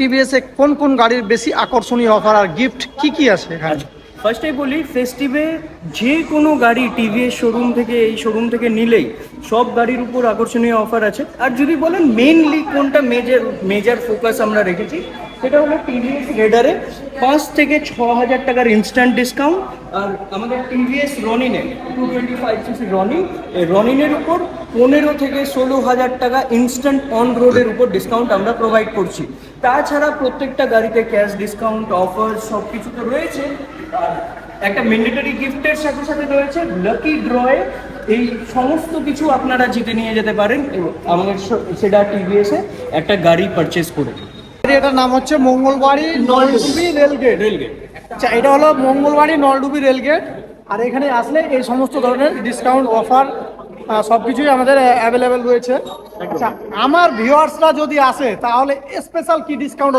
TVS এ কোন কোন গাড়ির বেশি আকর্ষণীয় অফার আর গিফট কি আছে এখানে? ফার্স্টেই বলি, ফেস্টিভে যে কোনো গাড়ি টিভিএস শোরুম থেকে এই শোরুম থেকে নিলেই সব গাড়ির উপর আকর্ষণীয় অফার আছে। আর যদি বলেন মেইনলি কোনটা মেজর ফোকাস আমরা রেখেছি, সেটা হলো টিভিএস রেডারে 5 থেকে 6,000 টাকার ইনস্ট্যান্ট ডিসকাউন্ট। আর আমাদের টিভিএস রনিনে 225cc রনিনের উপর 15 থেকে 16,000 টাকা ইনস্ট্যান্ট অন রোডের উপর ডিসকাউন্ট আমরা প্রোভাইড করছি। তাছাড়া প্রত্যেকটা গাড়িতে ক্যাশ ডিসকাউন্ট অফার সব কিছু তো রয়েছে। আর একটা ম্যান্ডেটরি গিফটের সাথে সাথে রয়েছে লাকি ড্রয়ে এই সমস্ত কিছু আপনারা জিতে নিয়ে যেতে পারেন আমাদের সেটা টিভিএসে একটা গাড়ি পারচেস করে। এটার নাম হচ্ছে মঙ্গলবাড়ি নলডুবি রেলগেট। আচ্ছা, এটা হলো মঙ্গলবাড়ি নলডুবি রেলগেট। আর এখানে আসলে এই সমস্ত ধরনের ডিসকাউন্ট অফার সব কিছুই আমাদের অ্যাভেলেবেল রয়েছে। আচ্ছা, আমার ভিউয়ার্সরা যদি আসে তাহলে স্পেশাল কি ডিসকাউন্ট